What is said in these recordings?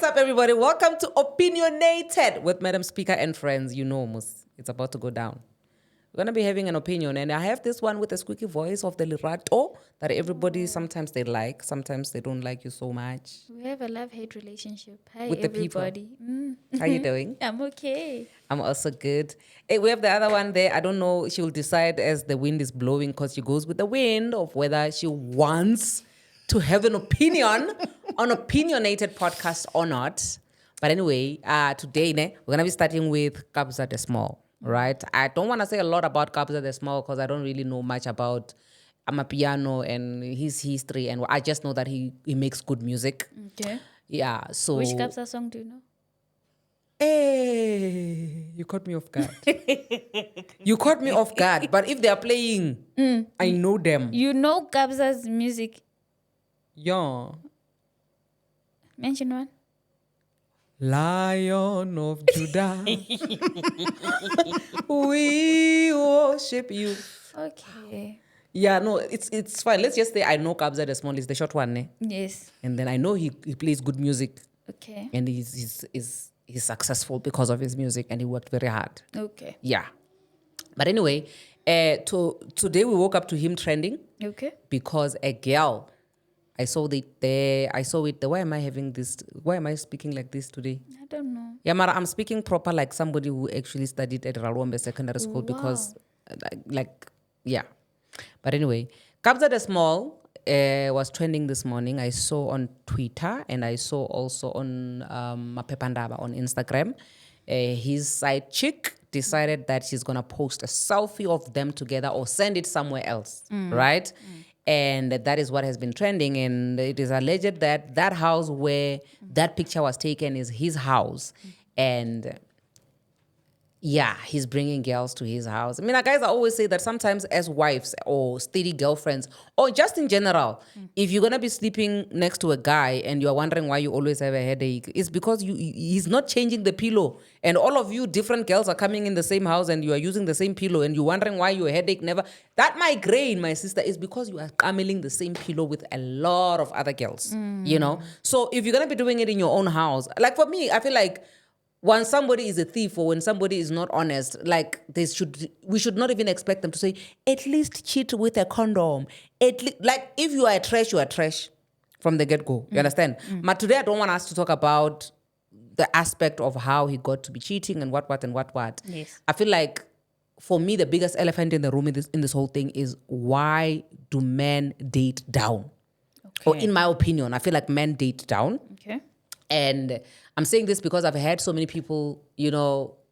up, everybody? Welcome to Opinionated with Madam Speaker and friends. You know, it's about to go down. We're going to be having an opinion, and I have this one with a squeaky voice of the Lirato that everybody sometimes they like, sometimes they don't like you so much. We have a love-hate relationship. Hi, With the people. everybody. How you doing? I'm okay. I'm also good. Hey, we have the other one there. I don't know. She'll decide as the wind is blowing because she goes with the wind of whether she wants to have an opinion on Opinionated podcast or not. But anyway, today we're going to be starting with Kabza De Small, right? I don't want to say a lot about Kabza De Small because I don't really know much about Amapiano and his history. And I just know that he makes good music. Okay. Yeah, so... Which Kabza song do you know? Hey, you caught me off guard. You caught me off guard. But if they are playing, I know them. You know Kabza's music. Yeah. Mention one. Lion of Judah, we worship you. Okay. Yeah, no, it's fine. Let's just say I know Kabza De Small is the short one, Yes. and then I know he plays good music, Okay. and he's successful because of his music, and he worked very hard. Okay. Yeah, but anyway, today we woke up to him trending Okay. because a girl. I saw it there. Why am I having this? Why am I speaking like this today? I don't know. Yeah, Mara, I'm speaking proper like somebody who actually studied at Ralombe Secondary School because, yeah. But anyway, Kabza De Small was trending this morning. I saw on Twitter and I saw also on Mapepandaba on Instagram. His side chick decided that she's going to post a selfie of them together or send it somewhere else, right? And that is what has been trending. And it is alleged that that house where that picture was taken is his house. And yeah, he's bringing girls to his house. I mean, guys, I always say that sometimes as wives or steady girlfriends, or just in general, if you're going to be sleeping next to a guy and you're wondering why you always have a headache, it's because he's not changing the pillow. And all of you different girls are coming in the same house and you are using the same pillow and you're wondering why your headache never... That migraine, my sister, is because you are cameling the same pillow with a lot of other girls, you know? So if you're going to be doing it in your own house, like for me, I feel like when somebody is a thief or when somebody is not honest, like we should not even expect them to say, at least cheat with a condom. Like if you are trash, you are trash from the get-go. You understand? But today I don't want us to talk about the aspect of how he got to be cheating and what. Yes. I feel like for me, the biggest elephant in the room in this whole thing is why do men date down? Okay. Or in my opinion, I feel like men date down. Okay. And I'm saying this because I've had so many people,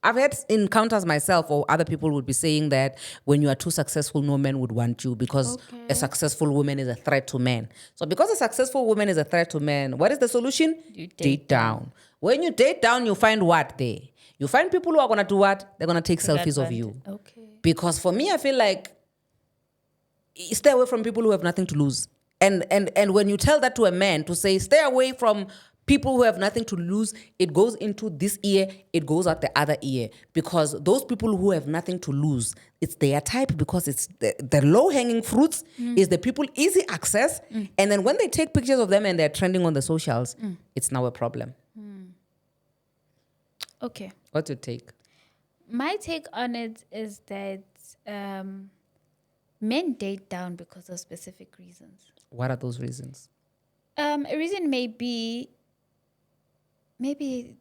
I've had encounters myself or other people would be saying that when you are too successful, no man would want you because a successful woman is a threat to men. So because a successful woman is a threat to men, what is the solution? You date down. When you date down, you find what there? You find people who are going to do what? They're going to take selfies of you. Okay. Because for me, I feel like stay away from people who have nothing to lose. And when you tell that to a man to say, stay away from people who have nothing to lose, it goes into this ear, it goes out the other ear. Because those people who have nothing to lose, it's their type because it's the low-hanging fruits is the people easy access. And then when they take pictures of them and they're trending on the socials, it's now a problem. Okay. What's your take? My take on it is that men date down because of specific reasons. What are those reasons? A reason may be maybe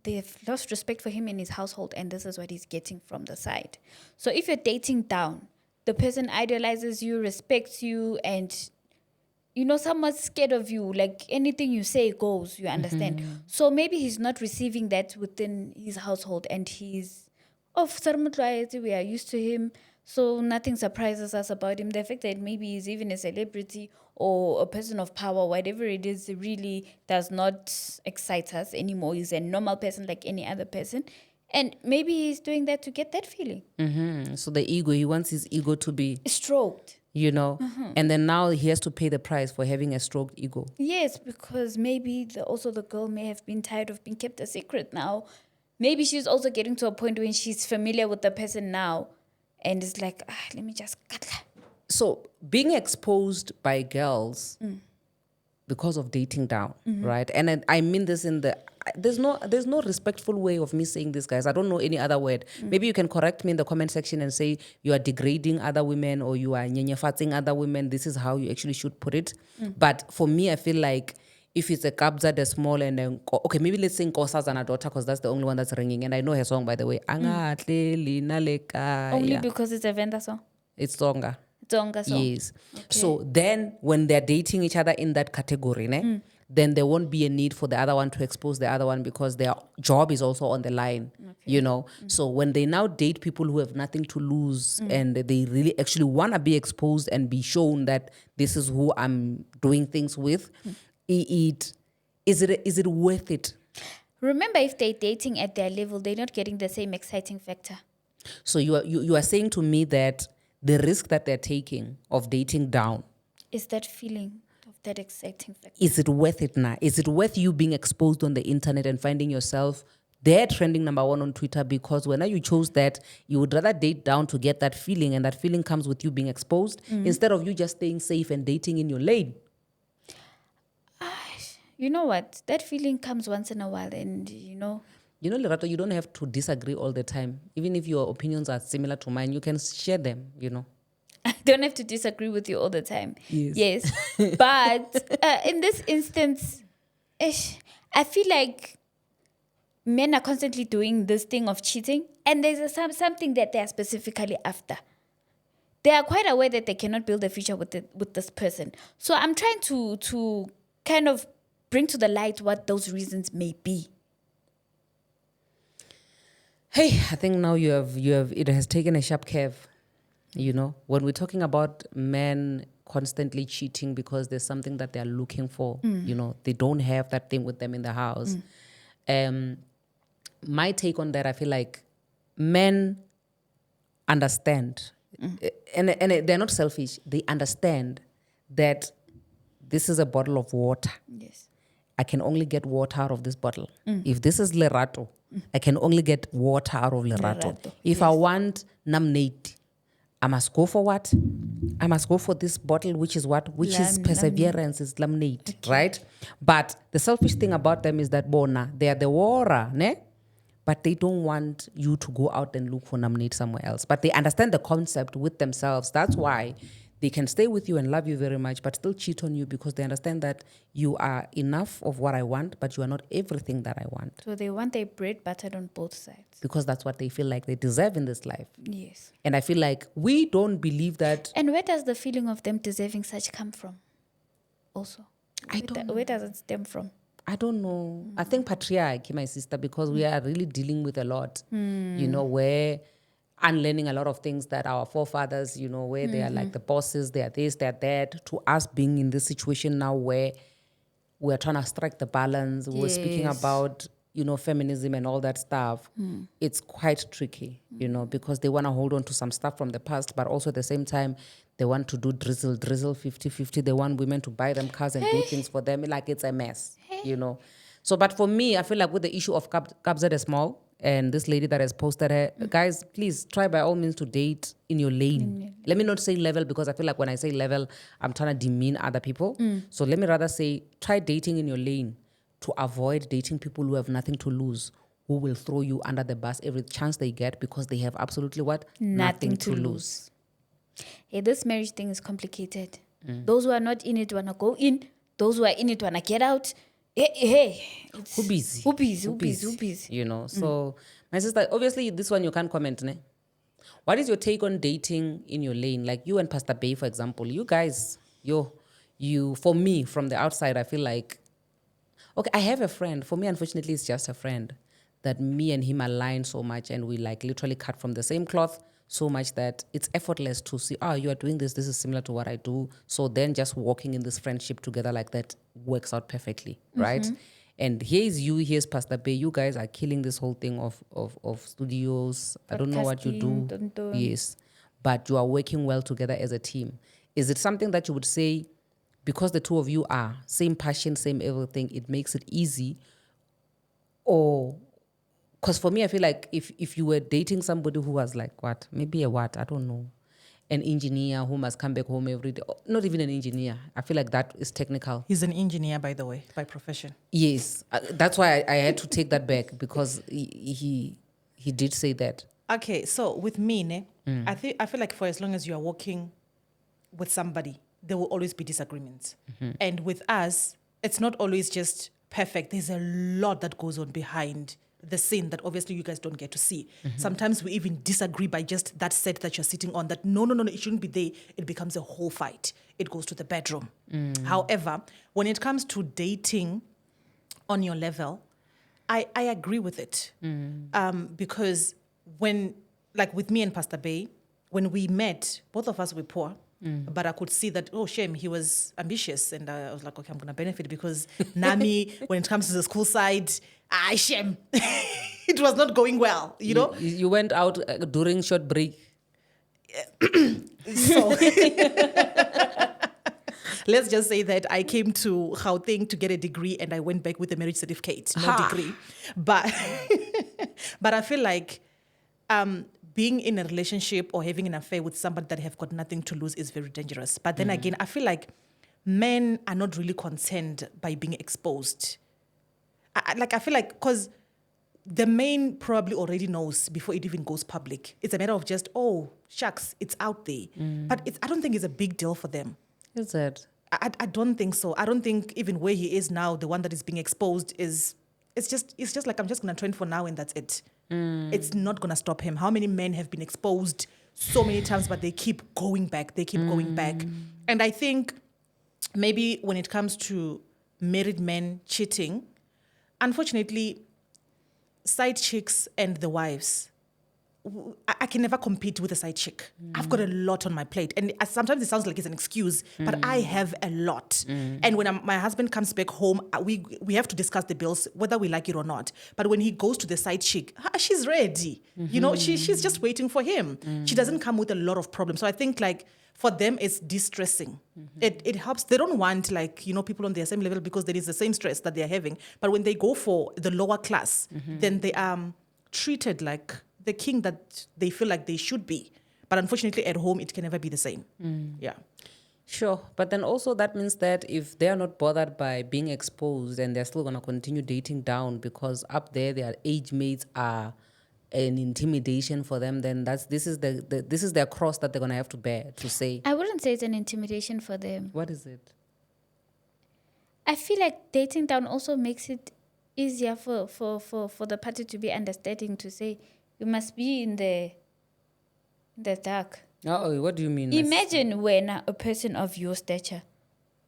they've lost respect for him in his household and this is what he's getting from the side. So if you're dating down, the person idolizes you, respects you, and somewhat scared of you, like anything you say goes, you understand? So maybe he's not receiving that within his household and he's we are used to him, so nothing surprises us about him. The fact that maybe he's even a celebrity or a person of power, whatever it is, it really does not excite us anymore. He's a normal person like any other person. And maybe he's doing that to get that feeling. So the ego, he wants his ego to be stroked. And then now he has to pay the price for having a stroked ego. Yes, because maybe the girl may have been tired of being kept a secret now. Maybe she's also getting to a point when she's familiar with the person now and it's like, let me just cut her. So being exposed by girls because of dating down, right? And I mean this in the there's no respectful way of me saying this, guys. I don't know any other word. Maybe you can correct me in the comment section and say you are degrading other women or you are nyenyefatsing other women. This is how you actually should put it. But for me, I feel like if it's a Kabza De Small and then okay, maybe let's sing Nkosazana daughter because that's the only one that's ringing, and I know her song by the way. Angahle lina lekaya. Only because it's a Venda song. It's Tsonga. Tsonga song. Yes. So then when they're dating each other in that category, then there won't be a need for the other one to expose the other one because their job is also on the line, you know. So when they now date people who have nothing to lose and they really actually want to be exposed and be shown that this is who I'm doing things with, is it worth it? Remember, if they're dating at their level, they're not getting the same exciting factor. So you are saying to me that the risk that they're taking of dating down Is that feeling of that exciting factor? is it worth it now? Is it worth you being exposed on the internet and finding yourself there trending number one on Twitter? Because when you chose that, you would rather date down to get that feeling, and that feeling comes with you being exposed instead of you just staying safe and dating in your lane. You know what? That feeling comes once in a while, and You know, Lerato, you don't have to disagree all the time. Even if your opinions are similar to mine, you can share them, you know. I don't have to disagree with you all the time. Yes. But in this instance, I feel like men are constantly doing this thing of cheating, and there's something that they are specifically after. They are quite aware that they cannot build a future with this person. So I'm trying to kind of bring to the light what those reasons may be. Hey, I think now you have it has taken a sharp curve. You know, when we're talking about men constantly cheating because there's something that they're looking for, you know, they don't have that thing with them in the house. My take on that, I feel like men understand, and they're not selfish. They understand that this is a bottle of water. Yes. I can only get water out of this bottle. If this is Lerato, I can only get water out of Lerato. If I want Namnate, I must go for what? I must go for this bottle, which is what? Which is perseverance, is lemonade, right? But the selfish thing about them is that bona, they are the water, ne? But they don't want you to go out and look for lemonade somewhere else. But they understand the concept with themselves. That's why they can stay with you and love you very much, but still cheat on you because they understand that you are enough of what I want, but you are not everything that I want. So they want their bread buttered on both sides. Because that's what they feel like they deserve in this life. Yes. And I feel like we don't believe that. And where does the feeling of them deserving such come from? Also, where does it stem from? I don't know. I think patriarchy, my sister, because we are really dealing with a lot, you know, where unlearning a lot of things that our forefathers, you know, where they are like the bosses, they are this, they are that, to us being in this situation now where we're trying to strike the balance. We're speaking about, you know, feminism and all that stuff. It's quite tricky, you know, because they want to hold on to some stuff from the past, but also at the same time, they want to do drizzle 50-50. They want women to buy them cars and do things for them. Like, it's a mess, you know. So, but for me, I feel like with the issue of Kabza De Small and this lady that has posted her, guys, please try by all means to date in your lane. Let me not say level, because I feel like when I say level, I'm trying to demean other people. So let me rather say try dating in your lane to avoid dating people who have nothing to lose, who will throw you under the bus every chance they get because they have absolutely what? Nothing to lose. Hey, this marriage thing is complicated. Those who are not in it want to go in. Those who are in it want to get out. Hey, Who busy? Who busy? You know, so my sister, obviously this one you can't comment, ne? What is your take on dating in your lane? Like you and Pastor Bay, for example, you guys, you for me, from the outside, I feel like, okay, I have a friend. For me, unfortunately, it's just a friend that me and him align so much, and we like literally cut from the same cloth so much that it's effortless to see, you are doing this is similar to what I do. So then just walking in this friendship together like that works out perfectly, right? And here's you, here's Pastor Bay. You guys are killing this whole thing of studios. I don't know what you do. Yes. But you are working well together as a team. Is it something that you would say, because the two of you are same passion, same everything, it makes it easy? Or, because for me, I feel like if you were dating somebody who was like I don't know, an engineer who must come back home every day. Not even an engineer. I feel like that is technical. He's an engineer, by the way, by profession. Yes, that's why I had to take that back because he did say that. Okay, so with me, I feel like for as long as you are working with somebody, there will always be disagreements. And with us, it's not always just perfect. There's a lot that goes on behind the scene that obviously you guys don't get to see. Sometimes we even disagree by just that set that you're sitting on, that no, it shouldn't be there. It becomes a whole fight. It goes to the bedroom. However, when it comes to dating on your level, I agree with it. Because when, like with me and Pastor Bay, when we met, both of us were poor. But I could see that, oh, shame, he was ambitious. And I was like, okay, I'm going to benefit because Nami, when it comes to the school side, shame. It was not going well, you know? You went out during short break. So let's just say that I came to Gauteng to get a degree and I went back with a marriage certificate, no degree. But I feel like being in a relationship or having an affair with somebody that have got nothing to lose is very dangerous. But then again, I feel like men are not really concerned by being exposed. I feel like because the man probably already knows before it even goes public. It's a matter of just, oh, shucks, it's out there. But I don't think it's a big deal for them. Is it? I don't think so. I don't think even where he is now, the one that is being exposed is, it's just like, I'm just going to trend for now and that's it. It's not going to stop him. How many men have been exposed so many times, but they keep going back. They keep going back. And I think maybe when it comes to married men cheating, unfortunately, side chicks and the wives, I can never compete with a side chick. I've got a lot on my plate. And sometimes it sounds like it's an excuse, but I have a lot. And when my husband comes back home, we have to discuss the bills, whether we like it or not. But when he goes to the side chick, she's ready. You know, she's just waiting for him. She doesn't come with a lot of problems. So I think like for them, it's distressing. It helps. They don't want like, you know, people on their same level because there is the same stress that they're having. But when they go for the lower class, then they are treated like the king that they feel like they should be. But unfortunately, at home, it can never be the same. Yeah. Sure. But then also that means that if they are not bothered by being exposed and they're still going to continue dating down because up there their age mates are an intimidation for them, then this is their cross that they're going to have to bear to say. I wouldn't say it's an intimidation for them. What is it? I feel like dating down also makes it easier for the party to be understanding, to say, you must be in the dark. Oh, what do you mean? Imagine when a person of your stature,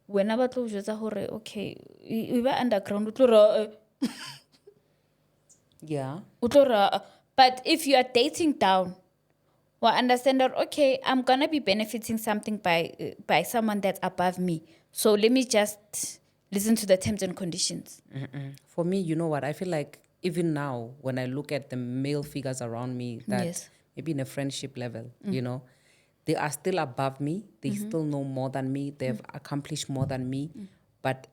when I told you, okay, we were underground. Yeah. But if you are dating down, well, understand that, okay, I'm going to be benefiting something by someone that's above me. So let me just listen to the terms and conditions. For me, you know what? I feel like even now, when I look at the male figures around me, that maybe in a friendship level, you know, they are still above me. They still know more than me. They've accomplished more than me. But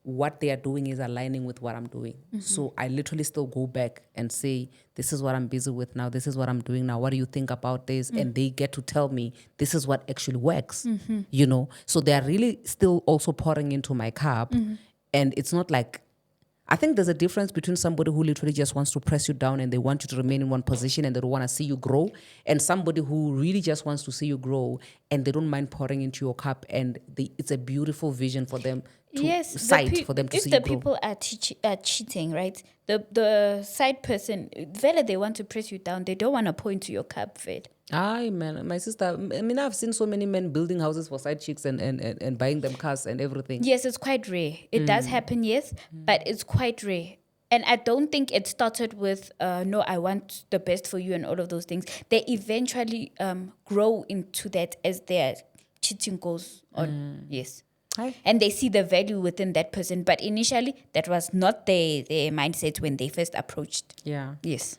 what they are doing is aligning with what I'm doing. So I literally still go back and say, this is what I'm busy with now. This is what I'm doing now. What do you think about this? And they get to tell me, this is what actually works, you know? So they are really still also pouring into my cup. And it's not like, I think there's a difference between somebody who literally just wants to press you down and they want you to remain in one position and they don't want to see you grow, and somebody who really just wants to see you grow and they don't mind pouring into your cup, and it's a beautiful vision for them to sight for them to see you grow. If the people are cheating, right? The side person, they want to press you down. They don't want to pour into your cup, Aye, man. My sister, I mean, I've seen so many men building houses for side chicks and buying them cars and everything. Yes, it's quite rare. It does happen, yes, but it's quite rare. And I don't think it started with, no, I want the best for you and all of those things. They eventually grow into that as their cheating goes on. Yes. Hi. And they see the value within that person. But initially, that was not their mindset when they first approached. Yeah. Yes.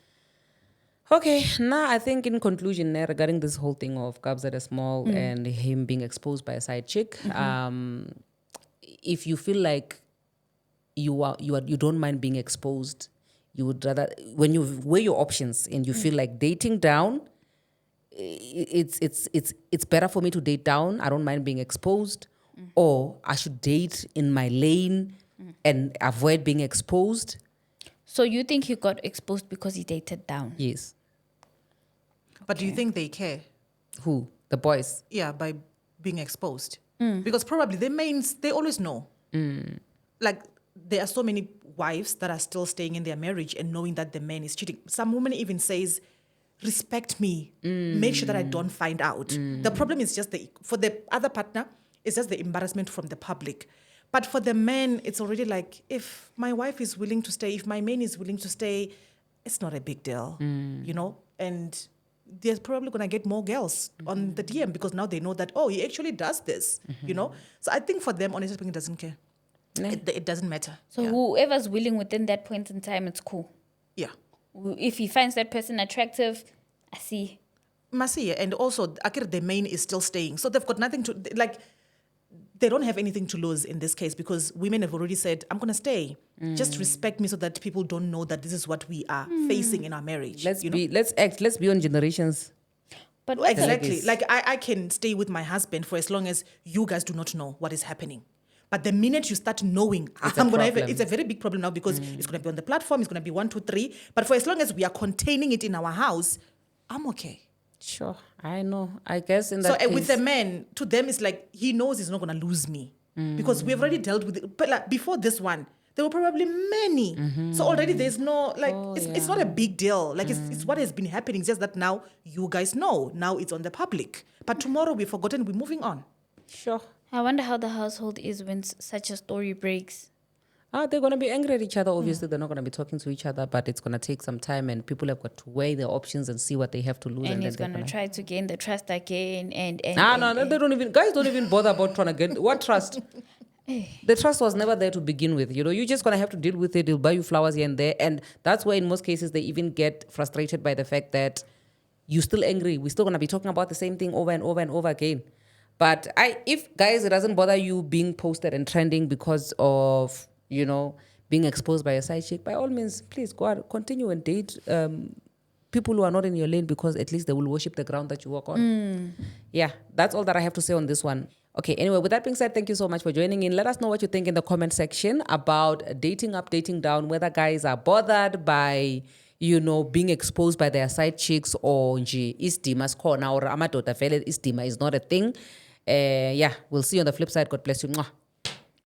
Okay, now I think in conclusion regarding this whole thing of Kabza De Small and him being exposed by a side chick, if you feel like you don't mind being exposed, you would rather, when you weigh your options and you feel like dating down, it's better for me to date down. I don't mind being exposed, or I should date in my lane and avoid being exposed. So you think he got exposed because he dated down? Yes. But do you think they care? Who? The boys. Yeah, by being exposed. Because probably the mains, they always know. Like, there are so many wives that are still staying in their marriage and knowing that the man is cheating. Some woman even says, respect me. Make sure that I don't find out. The problem is just for the other partner, it's just the embarrassment from the public. But for the man, it's already like, if my wife is willing to stay, if my man is willing to stay, it's not a big deal, you know? And they're probably going to get more girls on the DM because now they know that, oh, he actually does this, you know? So I think for them, honestly speaking, it doesn't care. Nah. It doesn't matter. So whoever's willing within that point in time, it's cool. Yeah. If he finds that person attractive, I see. Masi, and also, Akir, the main is still staying. So they've got nothing to, like, they don't have anything to lose in this case because women have already said, I'm going to stay. Just respect me so that people don't know that this is what we are facing in our marriage. Let's be on generations. But Well, exactly. Like, I can stay with my husband for as long as you guys do not know what is happening. But the minute you start knowing, It's a I'm going to have problem. it's a very big problem now because it's going to be on the platform, it's going to be 1, 2, 3. But for as long as we are containing it in our house, I'm okay. Sure, I know. I guess in So that case, with the man, to them, it's like he knows he's not going to lose me because we've already dealt with it. But like before this one, there were probably many. So already there's no, like, it's not a big deal. Like, it's what has been happening. It's just that now you guys know. Now it's on the public. But tomorrow we've forgotten, we're moving on. sure. I wonder how the household is when such a story breaks. They're going to be angry at each other. Obviously, they're not going to be talking to each other, but it's going to take some time, and people have got to weigh their options and see what they have to lose. And then he's they're going to try to gain the trust again. No, they don't even. Guys don't even bother about trying to get what trust. The trust was never there to begin with. You know, you're just gonna have to deal with it. He'll buy you flowers here and there, and that's why in most cases they even get frustrated by the fact that you're still angry. We're still gonna be talking about the same thing over and over and over again. But if guys, it doesn't bother you being posted and trending because of, you know, being exposed by a side chick, by all means, please go out, continue and date people who are not in your lane because at least they will worship the ground that you walk on. Yeah, that's all that I have to say on this one. Okay, anyway, with that being said, thank you so much for joining in. Let us know what you think in the comment section about dating up, dating down, whether guys are bothered by, you know, being exposed by their side chicks or nje isdima sikhona or amadoda vele isdima is not a thing. Yeah, we'll see you on the flip side. God bless you. Mwah.